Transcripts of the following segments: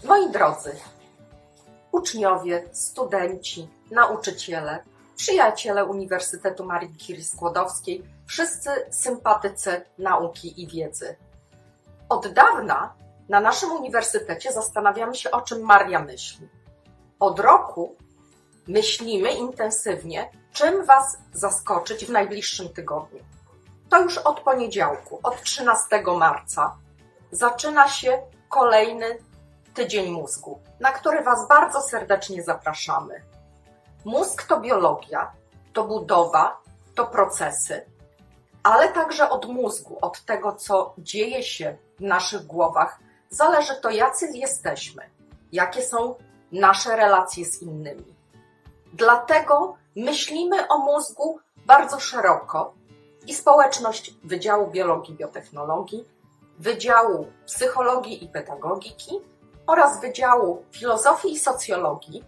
Moi drodzy, uczniowie, studenci, nauczyciele, przyjaciele Uniwersytetu Marii Curie-Skłodowskiej, wszyscy sympatycy nauki i wiedzy. Od dawna na naszym uniwersytecie zastanawiamy się, o czym Maria myśli. Od roku myślimy intensywnie, czym Was zaskoczyć w najbliższym tygodniu. To już od poniedziałku, od 13 marca, zaczyna się kolejny Tydzień Mózgu, na który Was bardzo serdecznie zapraszamy. Mózg to biologia, to budowa, to procesy, ale także od mózgu, od tego, co dzieje się w naszych głowach, zależy to, jacy jesteśmy, jakie są nasze relacje z innymi. Dlatego myślimy o mózgu bardzo szeroko i społeczność Wydziału Biologii i Biotechnologii, Wydziału Psychologii i Pedagogiki oraz Wydziału Filozofii i Socjologii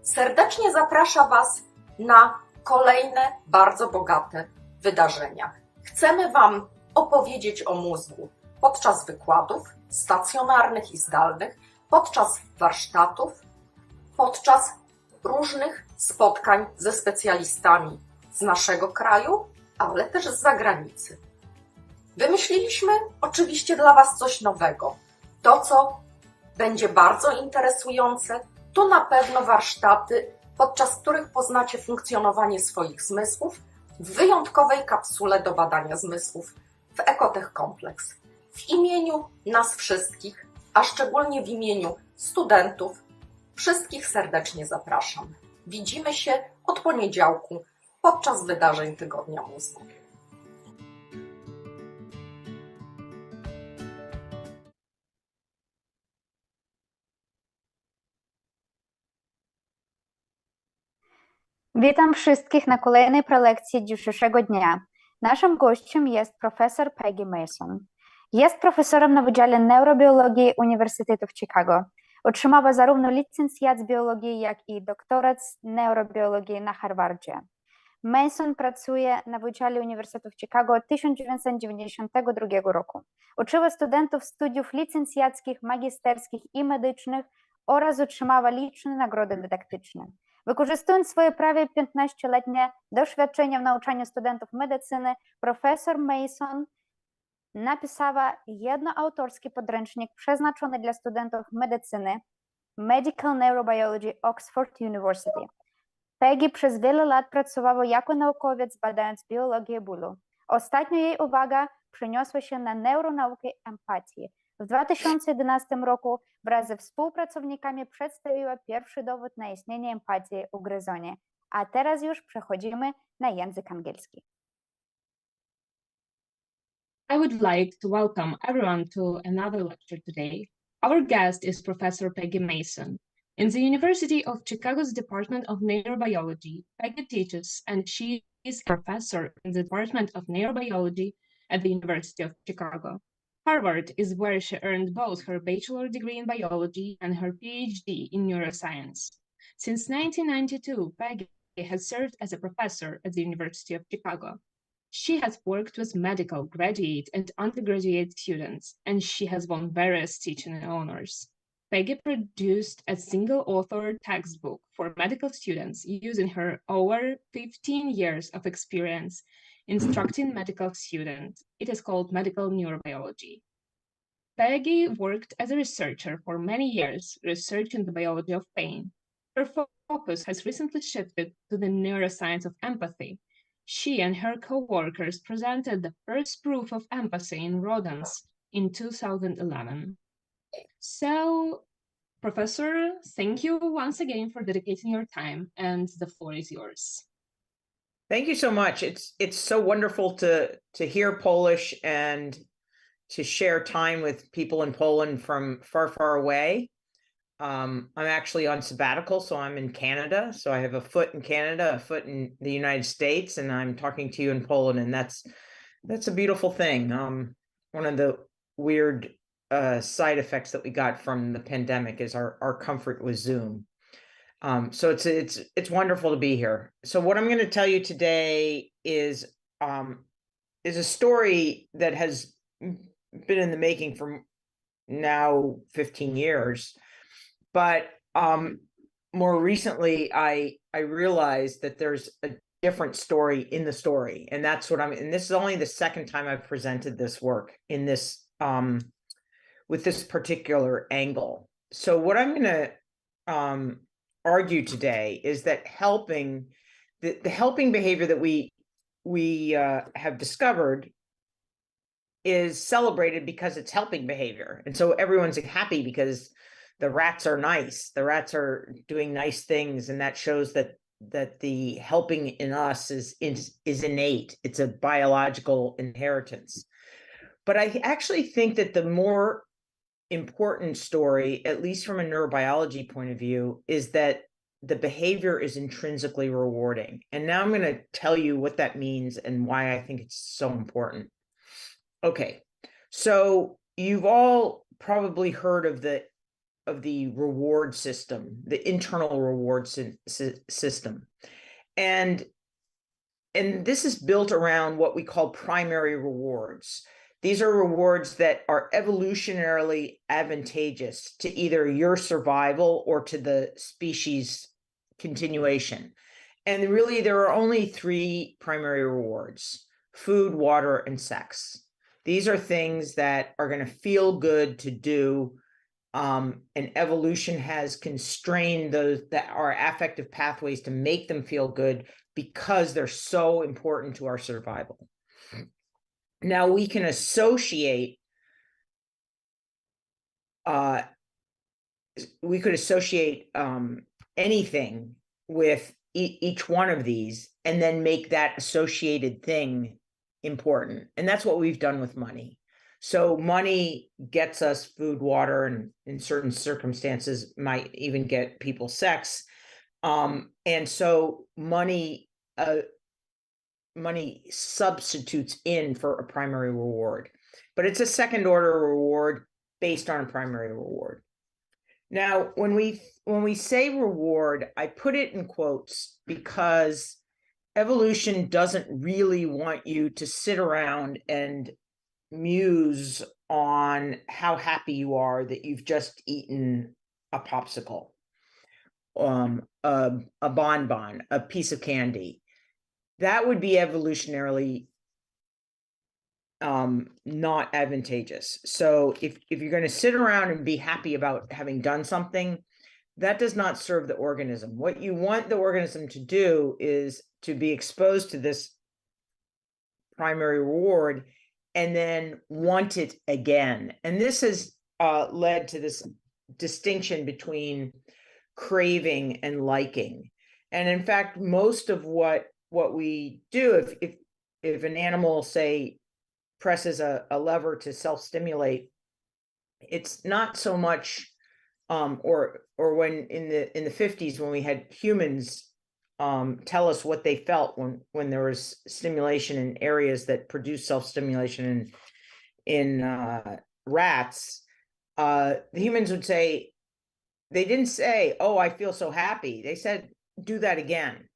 serdecznie zaprasza Was na kolejne bardzo bogate wydarzenia. Chcemy Wam opowiedzieć o mózgu podczas wykładów stacjonarnych i zdalnych, podczas warsztatów, podczas różnych spotkań ze specjalistami z naszego kraju, ale też z zagranicy. Wymyśliliśmy oczywiście dla Was coś nowego. To, co będzie bardzo interesujące, to na pewno warsztaty, podczas których poznacie funkcjonowanie swoich zmysłów w wyjątkowej kapsule do badania zmysłów w Ekotech Kompleks. W imieniu nas wszystkich, a szczególnie w imieniu studentów, wszystkich serdecznie zapraszam. Widzimy się od poniedziałku podczas wydarzeń Tygodnia Mózgu. Witam wszystkich na kolejnej prelekcji dzisiejszego dnia. Naszym gościem jest profesor Peggy Mason. Jest profesorem na Wydziale Neurobiologii Uniwersytetu w Chicago. Otrzymała zarówno licencjat z biologii, jak i doktorat z neurobiologii na Harvardzie. Mason pracuje na Wydziale Uniwersytetu w Chicago od 1992 roku. Uczyła studentów studiów licencjackich, magisterskich i medycznych oraz otrzymała liczne nagrody dydaktyczne. Wykorzystując swoje prawie 15-letnie doświadczenie w nauczaniu studentów medycyny, profesor Mason napisała jednoautorski podręcznik przeznaczony dla studentów medycyny Medical Neurobiology Oxford University. Peggy przez wiele lat pracowała jako naukowiec, badając biologię bólu. Ostatnio jej uwaga przeniosła się na neuronaukę empatii. W 2011 roku wraz ze współpracownikami przedstawiła pierwszy dowód na istnienie empatii u gryzonie. A teraz już przechodzimy na język angielski. I would like to welcome everyone to another lecture today. Our guest is Professor Peggy Mason. In the University of Chicago's Department of Neurobiology, Peggy teaches, and she is a professor in the Department of Neurobiology at the University of Chicago. Harvard is where she earned both her bachelor degree in biology and her PhD in neuroscience. Since 1992, Peggy has served as a professor at the University of Chicago. She has worked with medical graduate and undergraduate students, and she has won various teaching honors. Peggy produced a single-author textbook for medical students using her over 15 years of experience instructing medical students. It is called Medical Neurobiology. Peggy worked as a researcher for many years, researching the biology of pain. Her focus has recently shifted to the neuroscience of empathy. She and her co-workers presented the first proof of empathy in rodents in 2011. So, Professor, thank you once again for dedicating your time, and the floor is yours. Thank you so much. It's so wonderful to hear Polish and to share time with people in Poland from far, far away. I'm actually on sabbatical, so I'm in Canada. So I have a foot in Canada, a foot in the United States, and I'm talking to you in Poland, and that's a beautiful thing. One of the weird side effects that we got from the pandemic is our comfort with Zoom. So it's wonderful to be here. So what I'm going to tell you today is a story that has been in the making for now 15 years. But more recently, I realized that there's a different story in the story, and that's what and this is only the second time I've presented this work in this with this particular angle. So what I'm going to argue today is that the helping behavior that we have discovered is celebrated because it's helping behavior, and so everyone's happy because the rats are nice. The rats are doing nice things, and that shows that the helping in us is innate. It's a biological inheritance. But I actually think that the more important story, at least from a neurobiology point of view, is that the behavior is intrinsically rewarding. And now I'm going to tell you what that means and why I think it's so important. Okay, so you've all probably heard of the reward system, the internal reward system. And this is built around what we call primary rewards. These are rewards that are evolutionarily advantageous to either your survival or to the species continuation. And really, there are only three primary rewards: food, water, and sex. These are things that are going to feel good to do. And evolution has constrained those that are affective pathways to make them feel good because they're so important to our survival. Now we can associate, we could associate anything with each one of these and then make that associated thing important. And that's what we've done with money. So money gets us food, water, and in certain circumstances might even get people sex. And so money substitutes in for a primary reward, but it's a second order reward based on a primary reward. Now, when we say reward, I put it in quotes because evolution doesn't really want you to sit around and muse on how happy you are that you've just eaten a popsicle, a bonbon, a piece of candy. That would be evolutionarily not advantageous. So if you're going to sit around and be happy about having done something, that does not serve the organism. What you want the organism to do is to be exposed to this primary reward and then want it again. And this has led to this distinction between craving and liking. And in fact, most of what we do, if an animal, say, presses a lever to self-stimulate, it's not so much, or when in the 50s, when we had humans tell us what they felt when there was stimulation in areas that produce self-stimulation in rats, the humans would say, they didn't say, "Oh, I feel so happy." They said, "Do that again."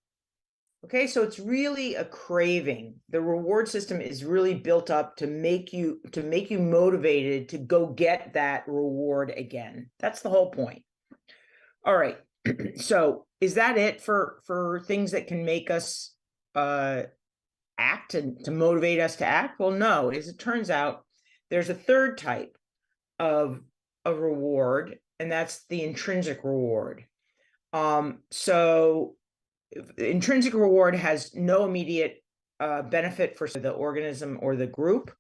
Okay, so it's really a craving. The reward system is really built up to make you motivated to go get that reward again. That's the whole point. All right. So is that it for things that can make us act and to motivate us to act? Well, no. As it turns out, there's a third type of a reward, and that's the intrinsic reward. So intrinsic reward has no immediate benefit for the organism or the group.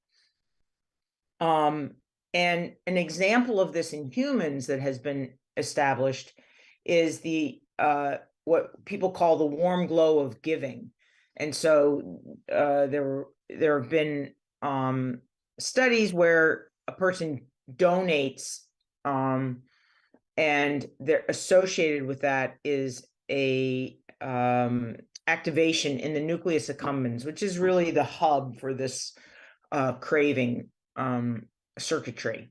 And an example of this in humans that has been established is the what people call the warm glow of giving. And so there have been studies where a person donates, and they're associated with that is a activation in the nucleus accumbens, which is really the hub for this craving circuitry.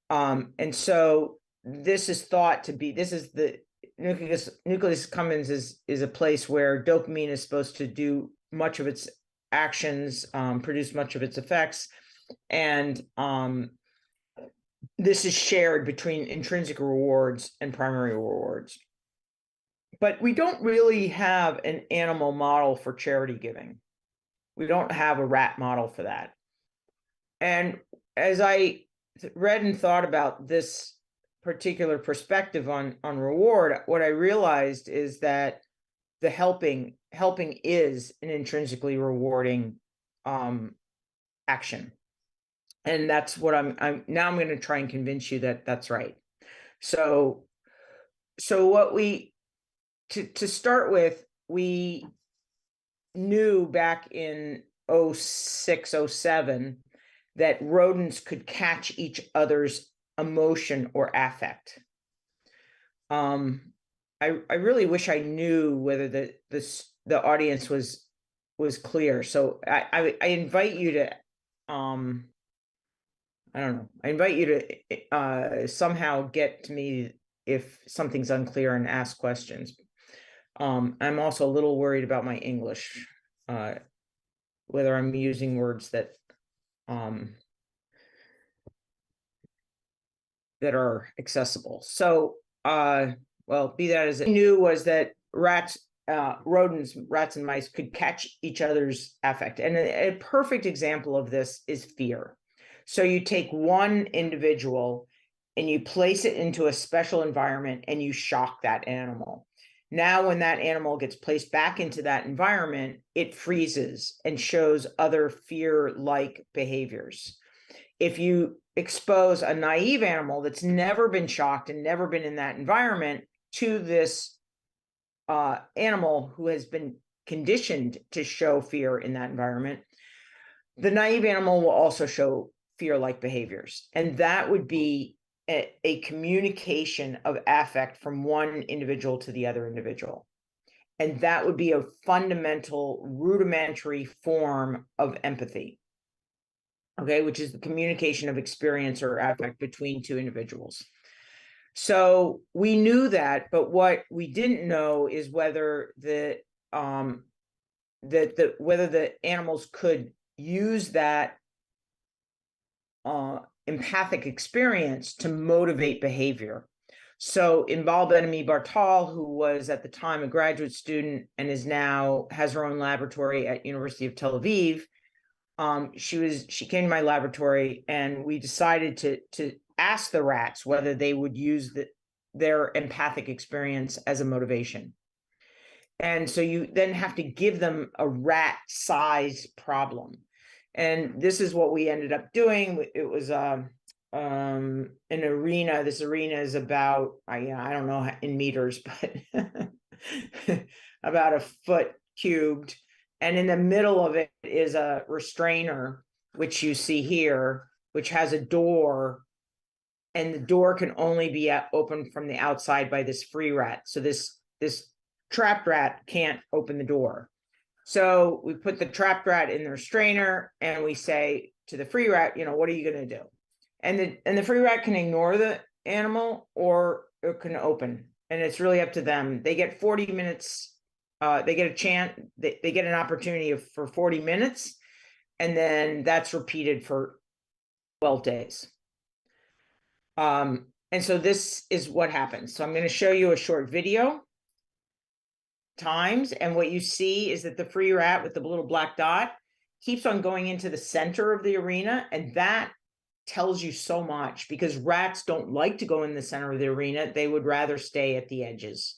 And so this is thought to be, this is the nucleus accumbens is a place where dopamine is supposed to do much of its actions, produce much of its effects. And this is shared between intrinsic rewards and primary rewards. But we don't really have an animal model for charity giving. We don't have a rat model for that. And as I read and thought about this particular perspective on reward, what I realized is that the helping is an intrinsically rewarding action. And that's what I'm going to try and convince you that that's right. So what we, to start with, we knew back in 06, 07, that rodents could catch each other's emotion or affect. I really wish I knew whether the audience was clear. So I invite you to I don't know. I invite you to somehow get to me if something's unclear and ask questions. I'm also a little worried about my English, whether I'm using words that are accessible. So, well, be that as it knew was that rodents, rats and mice could catch each other's affect. And a perfect example of this is fear. So you take one individual and you place it into a special environment and you shock that animal. Now, when that animal gets placed back into that environment, it freezes and shows other fear-like behaviors. If you expose a naive animal that's never been shocked and never been in that environment to this animal who has been conditioned to show fear in that environment, the naive animal will also show fear-like behaviors. And that would be a communication of affect from one individual to the other individual. And that would be a fundamental, rudimentary form of empathy, okay, which is the communication of experience or affect between two individuals. So we knew that, but what we didn't know is whether whether the animals could use that empathic experience to motivate behavior. So Inbal Ben-Ami Bartal, who was at the time a graduate student and is now has her own laboratory at University of Tel Aviv, she came to my laboratory and we decided to ask the rats whether they would use their empathic experience as a motivation. And so you then have to give them a rat-sized problem. And this is what we ended up doing. It was an arena. This arena is about, I don't know in meters, but about a foot cubed. And in the middle of it is a restrainer, which you see here, which has a door. And the door can only be opened from the outside by this free rat. So this trapped rat can't open the door. So we put the trapped rat in the restrainer and we say to the free rat, what are you going to do? And the free rat can ignore the animal or it can open. And it's really up to them. They get 40 minutes. They get a chance. They get an opportunity for 40 minutes. And then that's repeated for 12 days. And so this is what happens. So I'm going to show you a short video times, and what you see is that the free rat with the little black dot keeps on going into the center of the arena, and that tells you so much because rats don't like to go in the center of the arena. They would rather stay at the edges.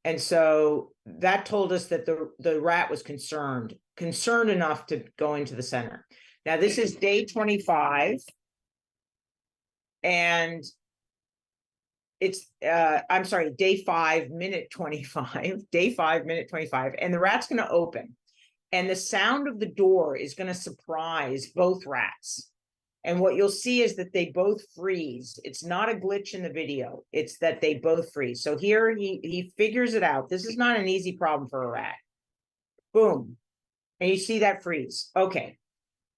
And so that told us that the rat was concerned enough to go into the center. Now this is day 25. And it's, I'm sorry, day 5, minute 25, day 5, minute 25, and the rat's going to open. And the sound of the door is going to surprise both rats. And what you'll see is that they both freeze. It's not a glitch in the video. It's that they both freeze. So here he figures it out. This is not an easy problem for a rat. Boom. And you see that freeze. Okay.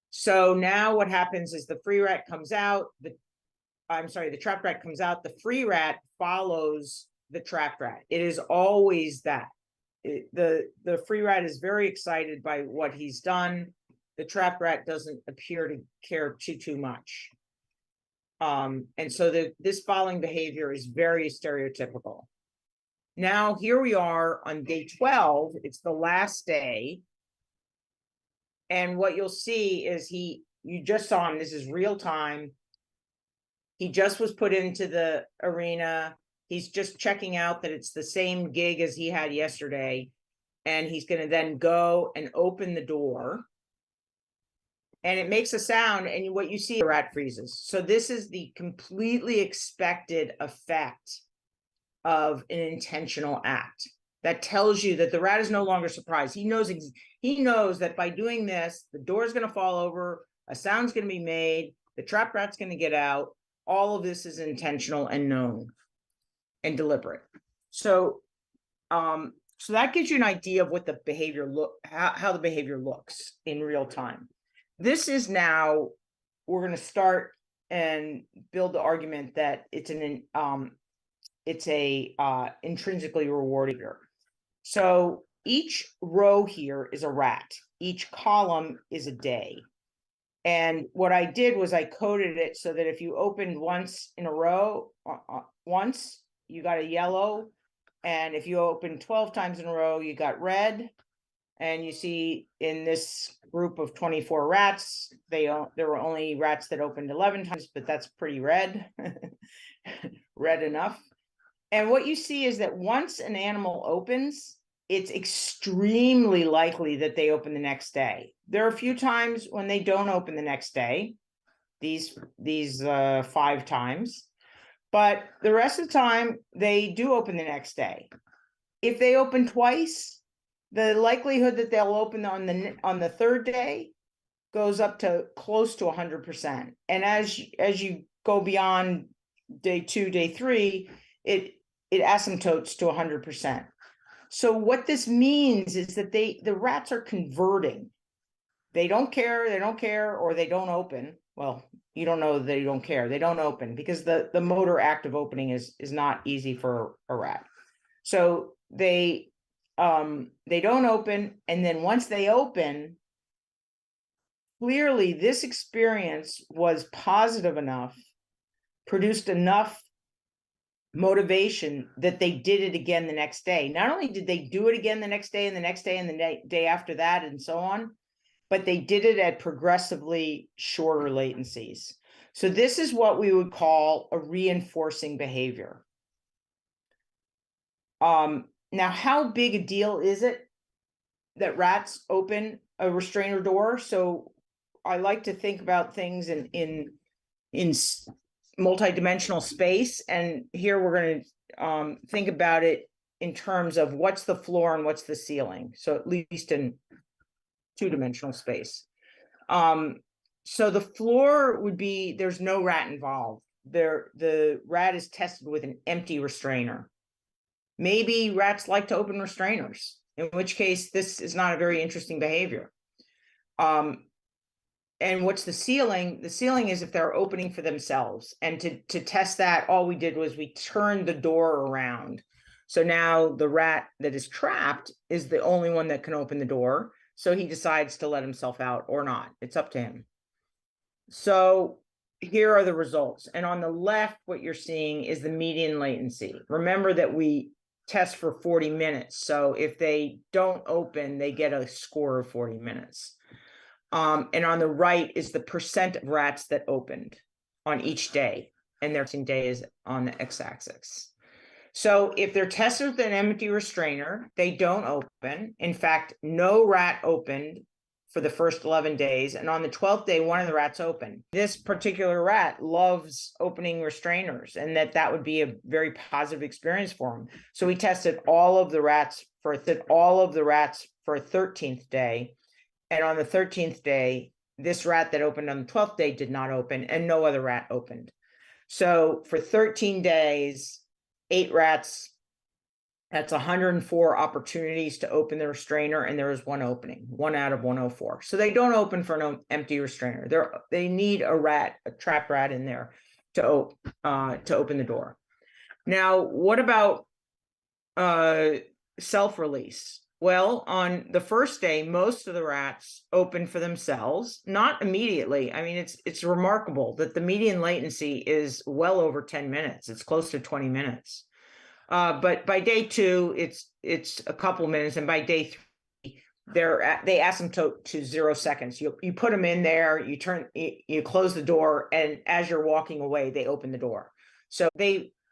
So now what happens is the free rat comes out, the trapped rat comes out, the free rat follows the trapped rat. It is always that. The free rat is very excited by what he's done. The trapped rat doesn't appear to care too much. And so this following behavior is very stereotypical. Now, here we are on day 12. It's the last day. And what you'll see is you just saw him. This is real time. He just was put into the arena. He's just checking out that it's the same gig as he had yesterday. And he's going to then go and open the door. And it makes a sound, and what you see, the rat freezes. So this is the completely expected effect of an intentional act. That tells you that the rat is no longer surprised. He knows that by doing this, the door is going to fall over, a sound's going to be made, the trap rat's going to get out. All of this is intentional and known and deliberate. So, so that gives you an idea of what the behavior how the behavior looks in real time. This is now, we're going to start and build the argument that it's intrinsically rewarding behavior. So each row here is a rat. Each column is a day. And what I did was I coded it so that if you opened once in a row, once, you got a yellow. And if you opened 12 times in a row, you got red. And you see in this group of 24 rats, there were only rats that opened 11 times, but that's pretty red, red enough. And what you see is that once an animal opens, it's extremely likely that they open the next day. There are a few times when they don't open the next day, these 5 times, but the rest of the time they do open the next day. If they open twice, the likelihood that they'll open on the third day goes up to close to 100%. And as you go beyond day 2, day 3, it asymptotes to 100%. So what this means is that the rats are converting. They don't care, or they don't open. Well, you don't know that they don't care. They don't open because the motor act of opening is not easy for a rat. So they don't open, and then once they open, clearly this experience was positive enough, produced enough motivation that they did it again the next day. Not only did they do it again the next day and the next day and the day after that and so on, but they did it at progressively shorter latencies. So this is what we would call a reinforcing behavior. Now, how big a deal is it that rats open a restrainer door? So I like to think about things in multidimensional space. And here we're going to think about it in terms of what's the floor and what's the ceiling. So at least in 2-dimensional space. So the floor would be, there's no rat involved. The rat is tested with an empty restrainer. Maybe rats like to open restrainers, in which case this is not a very interesting behavior. And what's the ceiling? The ceiling is if they're opening for themselves. And to test that, all we did was we turned the door around. So now the rat that is trapped is the only one that can open the door. So he decides to let himself out or not. It's up to him. So here are the results. And on the left, what you're seeing is the median latency. Remember that we test for 40 minutes. So if they don't open, they get a score of 40 minutes. And on the right is the percent of rats that opened on each day. And their day is on the x-axis. So if they're tested with an empty restrainer, they don't open. In fact, no rat opened for the first 11 days. And on the 12th day, one of the rats opened. This particular rat loves opening restrainers, and that would be a very positive experience for him. So we tested all of the rats for a 13th day. And on the 13th day, this rat that opened on the 12th day did not open, and no other rat opened. So for 13 days, 8 rats, that's 104 opportunities to open the restrainer, and there was 1 opening, 1 out of 104. So they don't open for an empty restrainer. They need a trap rat in there to open the door. Now, what about self-release? Well, on the first day, most of the rats open for themselves, not immediately. I mean, it's remarkable that the median latency is well over 10 minutes. It's close to 20 minutes. But by day 2, it's a couple minutes, and by day 3, they asymptote to 0 seconds. You put them in there, you close the door, and as you're walking away, they open the door. So they